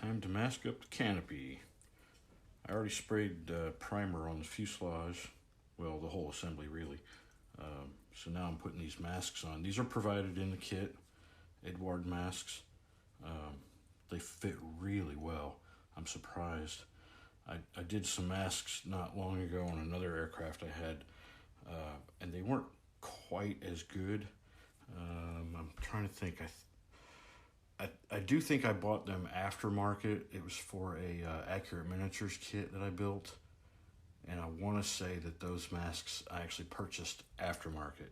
Time to mask up the canopy. I already sprayed primer on the fuselage, well, the whole assembly really. So now I'm putting these masks on. These are provided in the kit, Eduard masks. They fit really well. I'm surprised. I did some masks not long ago on another aircraft I had, and they weren't quite as good. I'm trying to think. I do think I bought them aftermarket. It was for a Accurate Miniatures kit that I built, and I want to say that those masks I actually purchased aftermarket.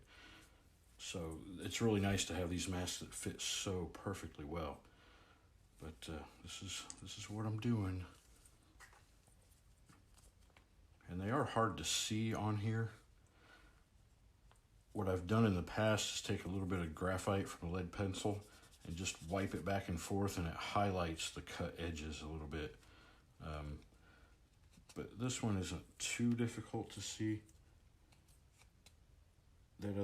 So it's really nice to have these masks that fit so perfectly well. But this is what I'm doing, and they are hard to see on here. What I've done in the past is take a little bit of graphite from a lead pencil and just wipe it back and forth, and it highlights the cut edges a little bit. But this one isn't too difficult to see. That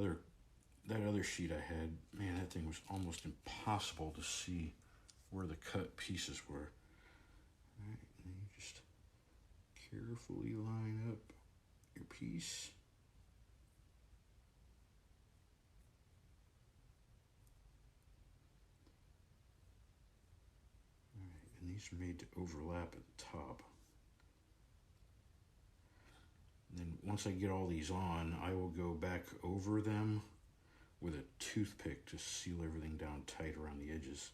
other sheet I had, man, that thing was almost impossible to see where the cut pieces were. All right, and you just carefully line up your piece. And these are made to overlap at the top. And then once I get all these on, I will go back over them with a toothpick to seal everything down tight around the edges.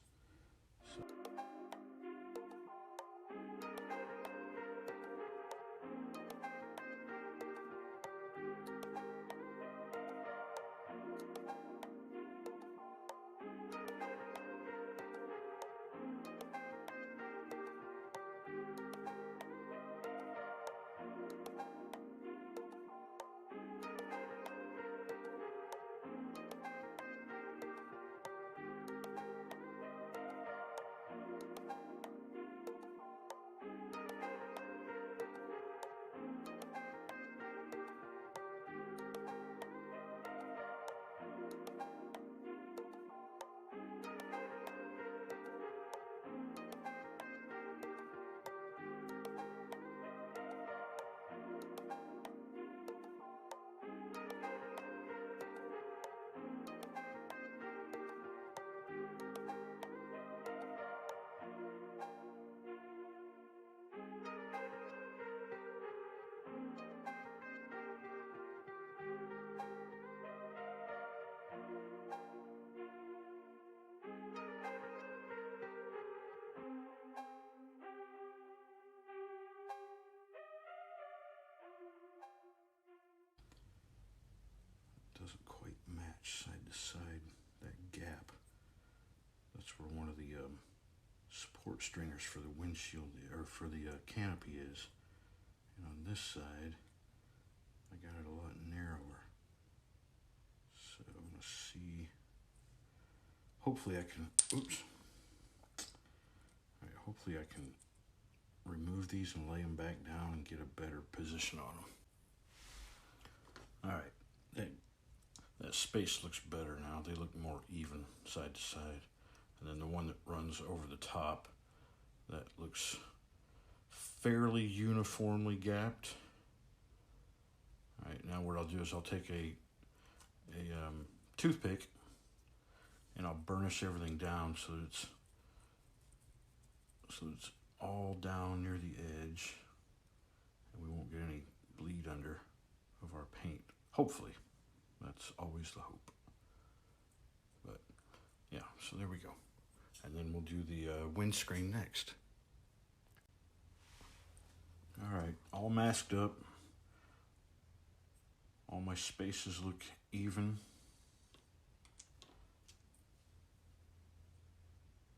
Doesn't quite match side to side, that gap. That's where one of the support stringers for the windshield, or for the canopy is. And on this side, I got it a lot narrower. So I'm gonna see, hopefully I can, oops. All right, hopefully I can remove these and lay them back down and get a better position on them. All right, that space looks better now. They look more even side to side. And then the one that runs over the top, that looks fairly uniformly gapped. All right, now what I'll do is I'll take a toothpick and I'll burnish everything down so that it's all down near the edge, and we won't get any bleed under of our paint, hopefully. That's always the hope. But yeah, so there we go. And then we'll do the windscreen next. All right, all masked up. All my spaces look even.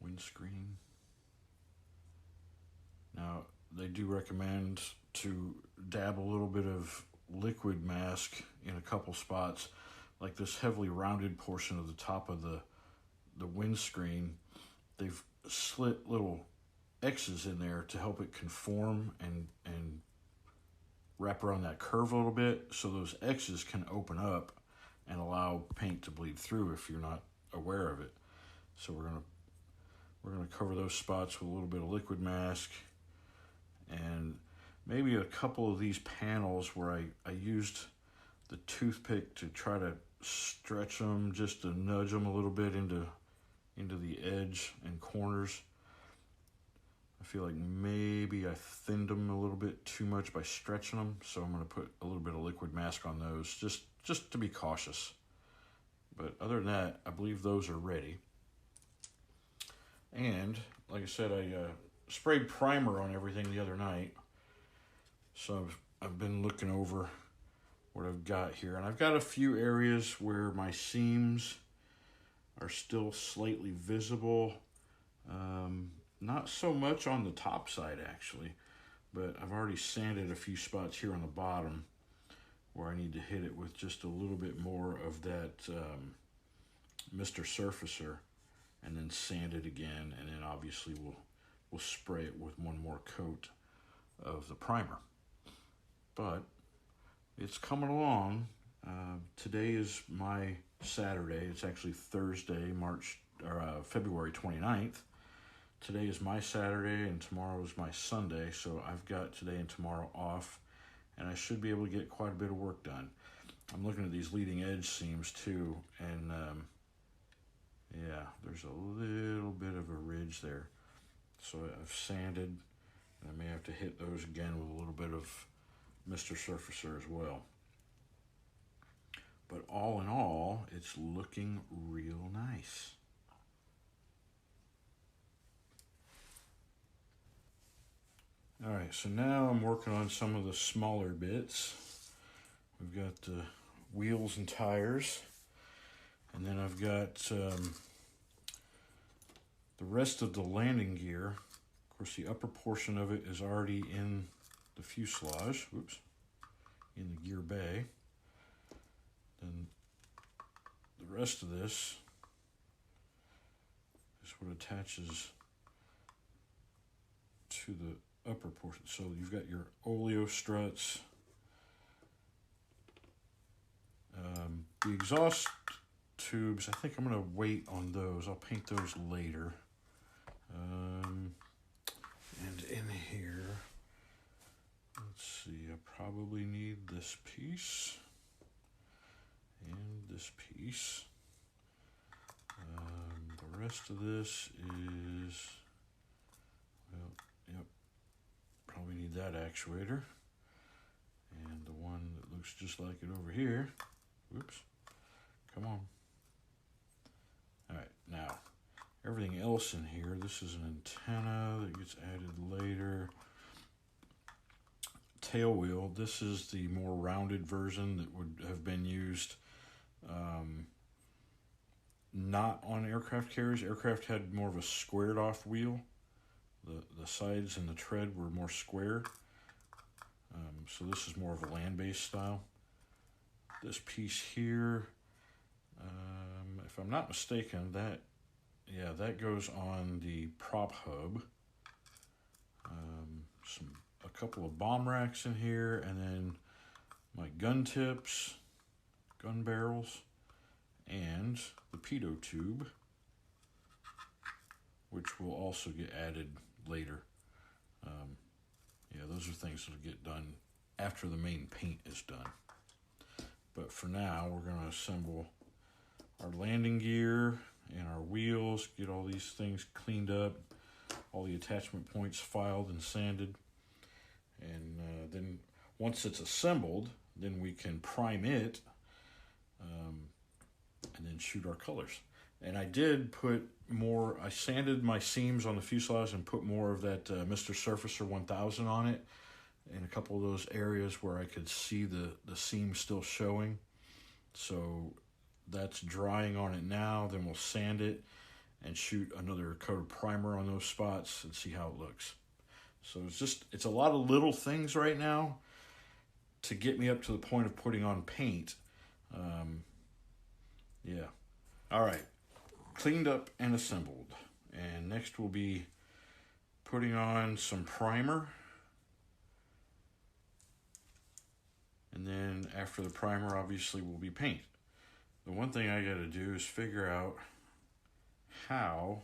Windscreen. Now, they do recommend to dab a little bit of liquid mask in a couple spots, like this heavily rounded portion of the top of the windscreen. They've slit little X's in there to help it conform and wrap around that curve a little bit, so those X's can open up and allow paint to bleed through if you're not aware of it. So we're we're going to cover those spots with a little bit of liquid mask, and maybe a couple of these panels where I used the toothpick to try to stretch them, just to nudge them a little bit into the edge and corners. I feel like maybe I thinned them a little bit too much by stretching them, so I'm going to put a little bit of liquid mask on those just to be cautious. But other than that, I believe those are ready. And like I said, I sprayed primer on everything the other night, so I've been looking over what I've got here, and I've got a few areas where my seams are still slightly visible. Not so much on the top side actually, but I've already sanded a few spots here on the bottom where I need to hit it with just a little bit more of that Mr. Surfacer, and then sand it again, and then obviously we'll spray it with one more coat of the primer. But it's coming along. Today is my Saturday. It's actually Thursday, February 29th. Today is my Saturday and tomorrow is my Sunday, so I've got today and tomorrow off, and I should be able to get quite a bit of work done. I'm looking at these leading edge seams too, and yeah, there's a little bit of a ridge there. So I've sanded, and I may have to hit those again with a little bit of Mr. Surfacer as well. But all in all, it's looking real nice. All right, so now I'm working on some of the smaller bits. We've got the wheels and tires, and then I've got the rest of the landing gear. Of course, the upper portion of it is already in the fuselage, in the gear bay. Then the rest of this is what attaches to the upper portion. So you've got your oleo struts. The exhaust tubes, I think I'm going to wait on those. I'll paint those later. And in here, let's see, I probably need this piece and this piece. The rest of this is, well, yep, probably need that actuator. And the one that looks just like it over here. Oops, come on. All right, now, everything else in here, this is an antenna that gets added later. Tail wheel, this is the more rounded version that would have been used not on aircraft carriers. Aircraft had more of a squared off wheel. The sides and the tread were more square. So this is more of a land-based style. This piece here, if I'm not mistaken, that goes on the prop hub. A couple of bomb racks in here, and then my gun tips, gun barrels, and the pitot tube, which will also get added later. Yeah, those are things that'll get done after the main paint is done. But for now, we're going to assemble our landing gear and our wheels, get all these things cleaned up, all the attachment points filed and sanded. And then once it's assembled, then we can prime it and then shoot our colors. And I did put more, I sanded my seams on the fuselage and put more of that Mr. Surfacer 1000 on it in a couple of those areas where I could see the seam still showing. So that's drying on it now. Then we'll sand it and shoot another coat of primer on those spots and see how it looks. So it's a lot of little things right now to get me up to the point of putting on paint. Yeah. All right. Cleaned up and assembled. And next we'll be putting on some primer. And then after the primer, obviously, will be paint. The one thing I got to do is figure out how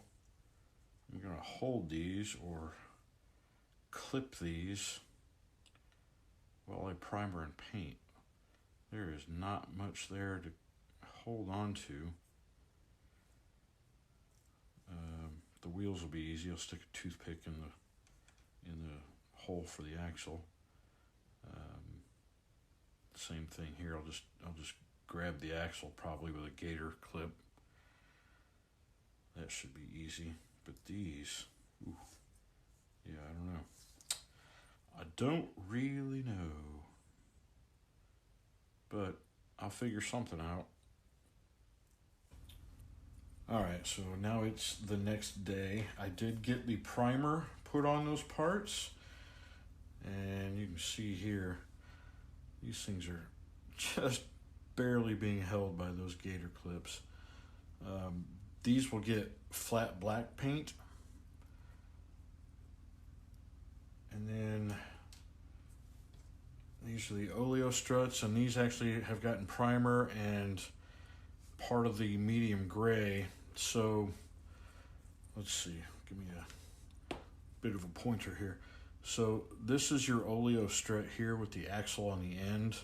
I'm going to hold these or clip these while I primer and paint. There is not much there to hold on to. The wheels will be easy. I'll stick a toothpick in the hole for the axle. Same thing here. I'll just grab the axle probably with a gator clip. That should be easy. But these, ooh, yeah, I don't know. I don't really know. But I'll figure something out. Alright, so now it's the next day. I did get the primer put on those parts. And you can see here, these things are just barely being held by those gator clips. These will get flat black paint. And then these are the oleo struts, and these actually have gotten primer and part of the medium gray. So let's see, give me a bit of a pointer here. So this is your oleo strut here with the axle on the end,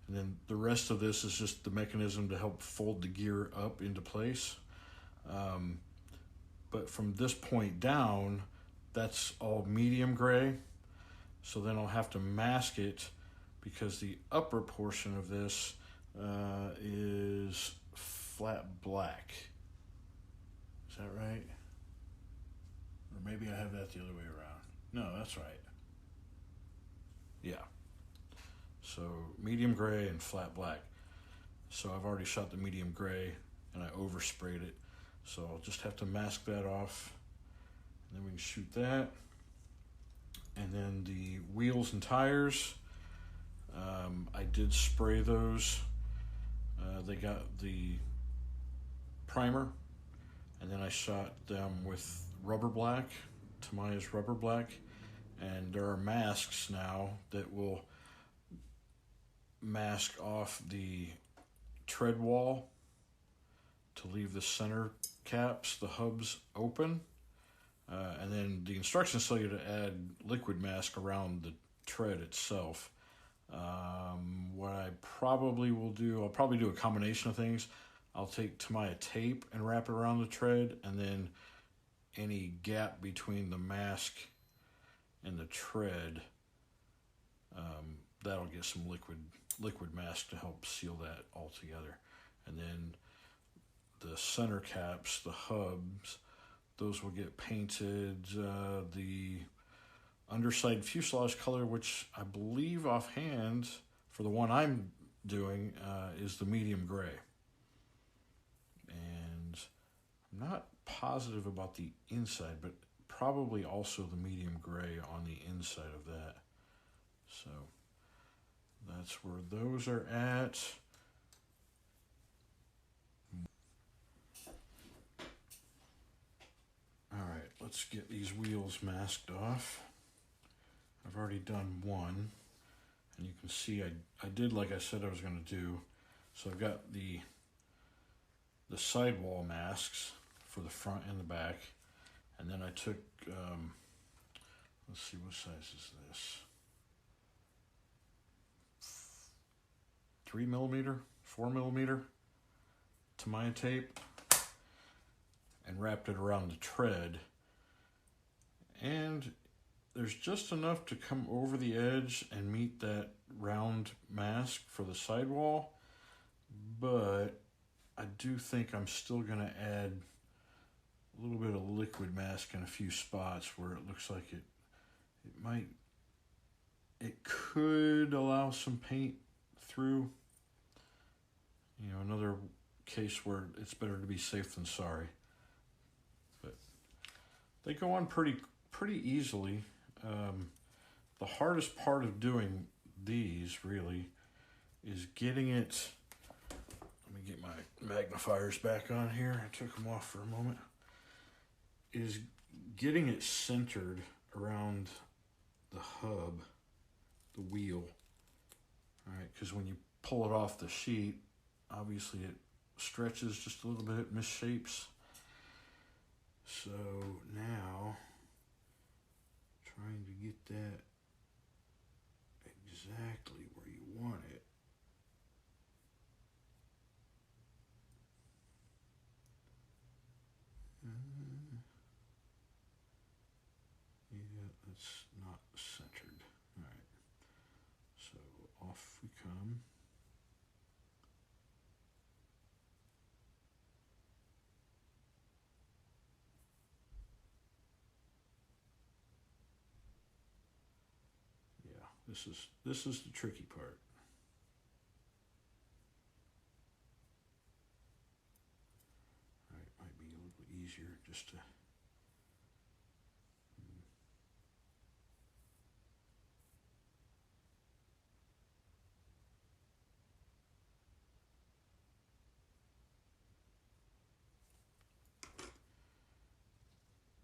and then the rest of this is just the mechanism to help fold the gear up into place. But from this point down, that's all medium gray. So then I'll have to mask it because the upper portion of this is flat black. Is that right? Or maybe I have that the other way around. No, that's right. Yeah. So medium gray and flat black. So I've already shot the medium gray and I oversprayed it. So I'll just have to mask that off. And then we can shoot that. And then the wheels and tires, I did spray those. They got the primer, and then I shot them with rubber black, Tamiya's rubber black, and there are masks now that will mask off the tread wall to leave the center caps, the hubs open. And then the instructions tell you to add liquid mask around the tread itself. What I probably will do, I'll probably do a combination of things. I'll take Tamiya tape and wrap it around the tread, and then any gap between the mask and the tread, that'll get some liquid mask to help seal that all together. And then the center caps, the hubs, those will get painted the underside fuselage color, which I believe offhand for the one I'm doing is the medium gray. And I'm not positive about the inside, but probably also the medium gray on the inside of that. So that's where those are at. Alright, let's get these wheels masked off. I've already done one, and you can see I did like I said I was going to do. So I've got the sidewall masks for the front and the back, and then I took, let's see, what size is this? 3mm, 4mm Tamiya tape, and wrapped it around the tread, and there's just enough to come over the edge and meet that round mask for the sidewall, but I do think I'm still going to add a little bit of liquid mask in a few spots where it looks like it could allow some paint through. You know, another case where it's better to be safe than sorry. But they go on pretty easily. The hardest part of doing these really is getting it. Let me get my magnifiers back on here. I took them off for a moment. Is getting it centered around the hub, the wheel. All right, because when you pull it off the sheet, obviously it stretches just a little bit, misshapes. So now, trying to get that exactly where you want it. Yeah, that's not centered. All right, so off we come. Yeah, this is the tricky part. All right, might be a little bit easier just to.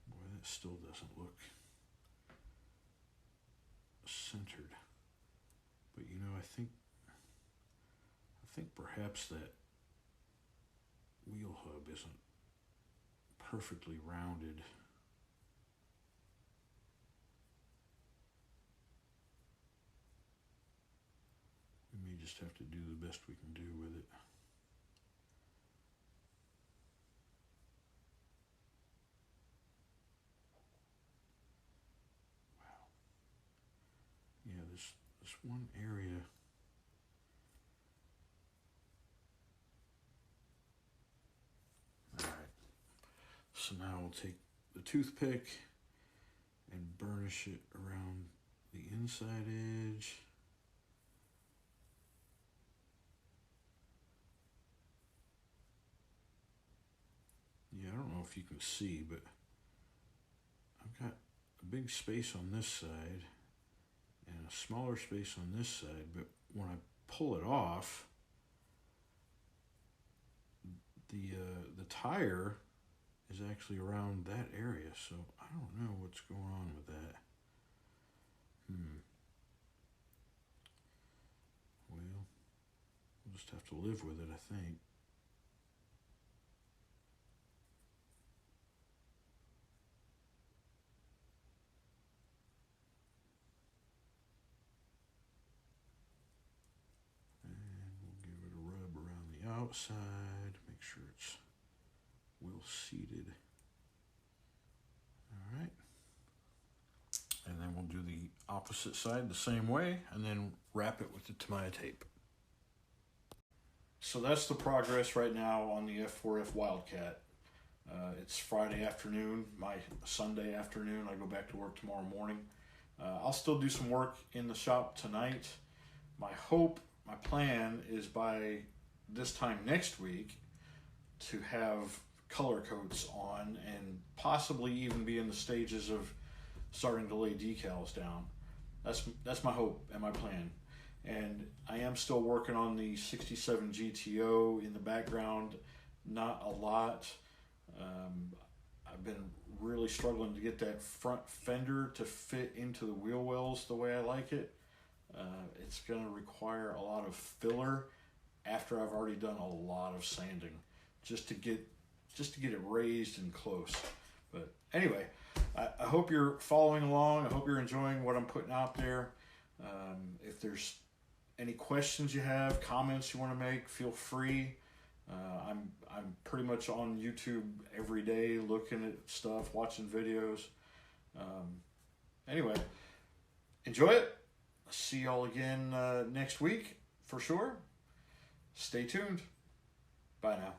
Boy, that still doesn't look centered. But you know, I think perhaps that wheel hub isn't perfectly rounded. We may just have to do the best we can do with it. Wow. Yeah, this one area. All right. So now we'll take the toothpick and burnish it around the inside edge. Yeah, I don't know if you can see, but I've got a big space on this side and a smaller space on this side, but when I pull it off, the tire is actually around that area, so I don't know what's going on with that. Well, we'll just have to live with it, I think. And we'll give it a rub around the outside, make sure it's well seated. All right. And then we'll do the opposite side the same way, and then wrap it with the Tamiya tape. So that's the progress right now on the F4F Wildcat. It's Friday afternoon, my Sunday afternoon. I go back to work tomorrow morning. I'll still do some work in the shop tonight. My hope, my plan is by this time next week to have color coats on and possibly even be in the stages of starting to lay decals down. That's my hope and my plan. And I am still working on the 67 GTO in the background, not a lot. I've been really struggling to get that front fender to fit into the wheel wells the way I like it. It's going to require a lot of filler after I've already done a lot of sanding just to get it raised and close. But anyway, I hope you're following along. I hope you're enjoying what I'm putting out there. If there's any questions you have, comments you want to make, feel free. I'm pretty much on YouTube every day looking at stuff, watching videos. Anyway, enjoy it. See y'all again next week for sure. Stay tuned. Bye now.